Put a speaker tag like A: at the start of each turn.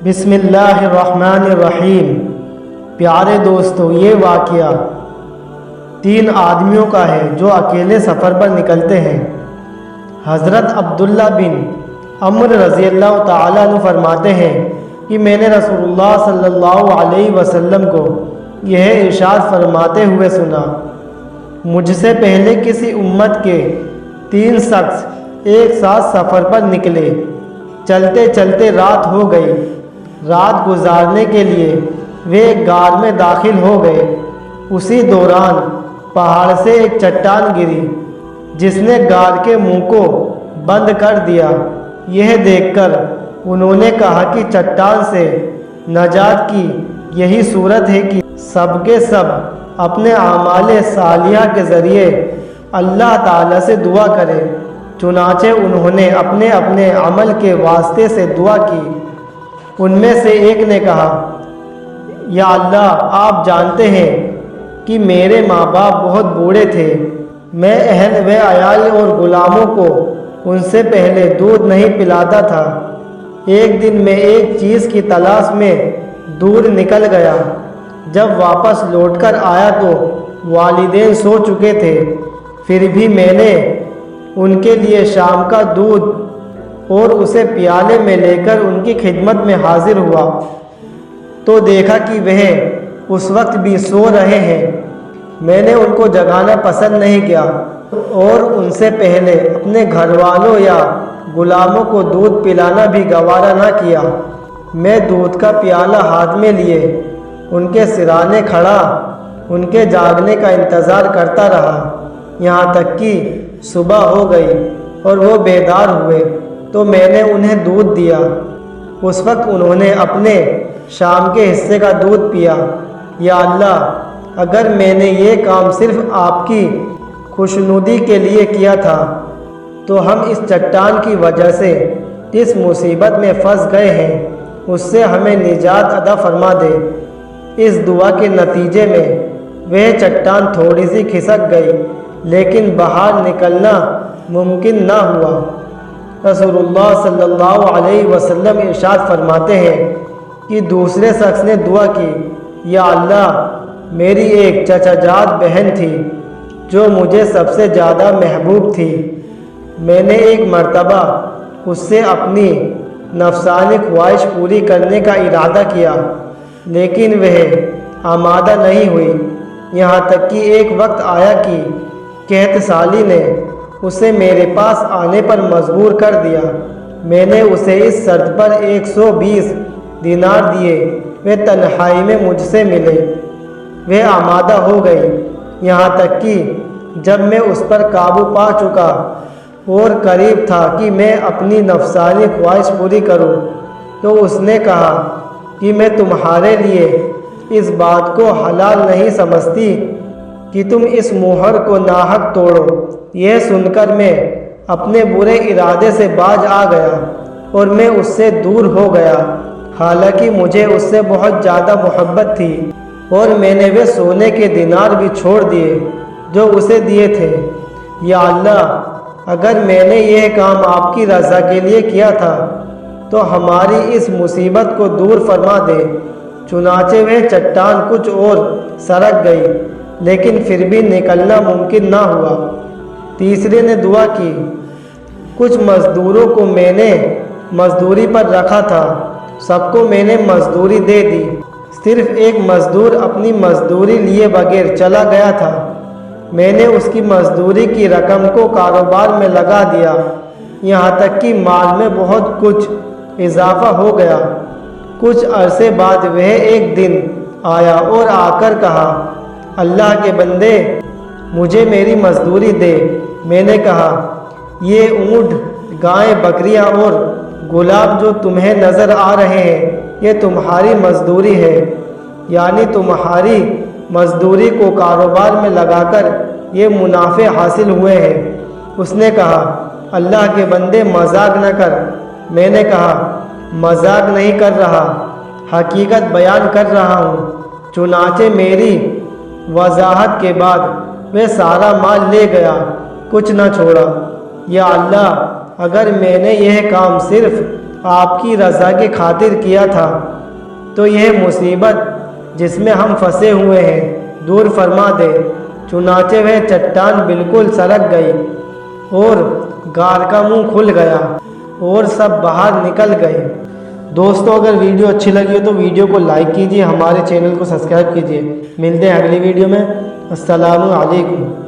A: بسم اللہ الرحمن الرحیم۔ پیارے دوستو، یہ واقعہ 3 آدمیوں کا ہے جو اکیلے سفر پر نکلتے ہیں۔ حضرت عبداللہ بن عمر رضی اللہ تعالیٰ عنہ فرماتے ہیں کہ میں نے رسول اللہ صلی اللہ علیہ وسلم کو یہ ارشاد فرماتے ہوئے سنا، مجھ سے پہلے کسی امت کے 3 شخص ایک ساتھ سفر پر نکلے، چلتے چلتے رات ہو گئی۔ رات گزارنے کے لیے وہ ایک غار میں داخل ہو گئے۔ اسی دوران پہاڑ سے ایک چٹان گری جس نے غار کے منہ کو بند کر دیا۔ یہ دیکھ کر انہوں نے کہا کہ چٹان سے نجات کی یہی صورت ہے کہ سب کے سب اپنے اعمال صالحہ کے ذریعے اللہ تعالیٰ سے دعا کرے۔ چنانچہ انہوں نے اپنے اپنے عمل کے واسطے سے دعا کی۔ ان میں سے ایک نے کہا، یا اللہ، آپ جانتے ہیں کہ میرے ماں باپ بہت بوڑھے تھے، میں اہل و عیال اور غلاموں کو ان سے پہلے دودھ نہیں پلاتا تھا۔ ایک دن میں ایک چیز کی تلاش میں دور نکل گیا۔ جب واپس لوٹ کر آیا تو والدین سو چکے تھے، پھر بھی میں نے ان کے لیے شام کا دودھ اور اسے پیالے میں لے کر ان کی خدمت میں حاضر ہوا تو دیکھا کہ وہ اس وقت بھی سو رہے ہیں۔ میں نے ان کو جگانا پسند نہیں کیا اور ان سے پہلے اپنے گھر والوں یا غلاموں کو دودھ پلانا بھی گوارا نہ کیا۔ میں دودھ کا پیالہ ہاتھ میں لیے ان کے سرانے کھڑا ان کے جاگنے کا انتظار کرتا رہا، یہاں تک کہ صبح ہو گئی اور وہ بیدار ہوئے تو میں نے انہیں دودھ دیا۔ اس وقت انہوں نے اپنے شام کے حصے کا دودھ پیا۔ یا اللہ، اگر میں نے یہ کام صرف آپ کی خوشنودی کے لیے کیا تھا تو ہم اس چٹان کی وجہ سے جس مصیبت میں پھنس گئے ہیں اس سے ہمیں نجات عطا فرما دے۔ اس دعا کے نتیجے میں وہ چٹان تھوڑی سی کھسک گئی، لیکن باہر نکلنا ممکن نہ ہوا۔ رسول اللہ صلی اللہ علیہ وسلم ارشاد فرماتے ہیں کہ دوسرے شخص نے دعا کی، یا اللہ، میری ایک چچا جات بہن تھی جو مجھے سب سے زیادہ محبوب تھی۔ میں نے ایک مرتبہ اس سے اپنی نفسانی خواہش پوری کرنے کا ارادہ کیا، لیکن وہ آمادہ نہیں ہوئی، یہاں تک کہ ایک وقت آیا کہ قحط سالی نے اسے میرے پاس آنے پر مجبور کر دیا۔ میں نے اسے اس شرط پر 120 دینار دیے، وہ تنہائی میں مجھ سے ملے۔ وہ آمادہ ہو گئی، یہاں تک کہ جب میں اس پر قابو پا چکا اور قریب تھا کہ میں اپنی نفسانی خواہش پوری کروں تو اس نے کہا کہ میں تمہارے لیے اس بات کو حلال نہیں سمجھتی کہ تم اس مہر کو ناحق توڑو۔ یہ سن کر میں اپنے برے ارادے سے باز آ گیا اور میں اس سے دور ہو گیا، حالانکہ مجھے اس سے بہت زیادہ محبت تھی، اور میں نے وہ سونے کے دینار بھی چھوڑ دیے جو اسے دیے تھے۔ یا اللہ، اگر میں نے یہ کام آپ کی رضا کے لیے کیا تھا تو ہماری اس مصیبت کو دور فرما دے۔ چنانچہ وہ چٹان کچھ اور سرک گئی، لیکن پھر بھی نکلنا ممکن نہ ہوا۔ تیسرے نے دعا کی، کچھ مزدوروں کو میں نے مزدوری پر رکھا تھا، سب کو میں نے مزدوری دے دی، صرف ایک مزدور اپنی مزدوری لیے بغیر چلا گیا تھا۔ میں نے اس کی مزدوری کی رقم کو کاروبار میں لگا دیا، یہاں تک کہ مال میں بہت کچھ اضافہ ہو گیا۔ کچھ عرصے بعد وہ ایک دن آیا اور آ کر کہا، اللہ کے بندے، مجھے میری مزدوری دے۔ میں نے کہا، یہ اونٹ، گائیں، بکریاں اور غلام جو تمہیں نظر آ رہے ہیں یہ تمہاری مزدوری ہے، یعنی تمہاری مزدوری کو کاروبار میں لگا کر یہ منافع حاصل ہوئے ہیں۔ اس نے کہا، اللہ کے بندے، مذاق نہ کر۔ میں نے کہا، مذاق نہیں کر رہا، حقیقت بیان کر رہا ہوں۔ چنانچہ میری وضاحت کے بعد وہ سارا مال لے گیا، کچھ نہ چھوڑا۔ یا اللہ، اگر میں نے یہ کام صرف آپ کی رضا کی خاطر کیا تھا، تو یہ مصیبت جس میں ہم پھنسے ہوئے ہیں دور فرما دے۔ چنانچہ وہ چٹان بالکل سرک گئی اور غار کا منہ کھل گیا اور سب باہر نکل گئے۔ دوستو اگر ویڈیو اچھی لگی ہو تو ویڈیو کو لائک کیجیے، ہمارے چینل کو سبسکرائب کیجیے۔ ملتے ہیں اگلی ویڈیو میں۔ السلام علیکم۔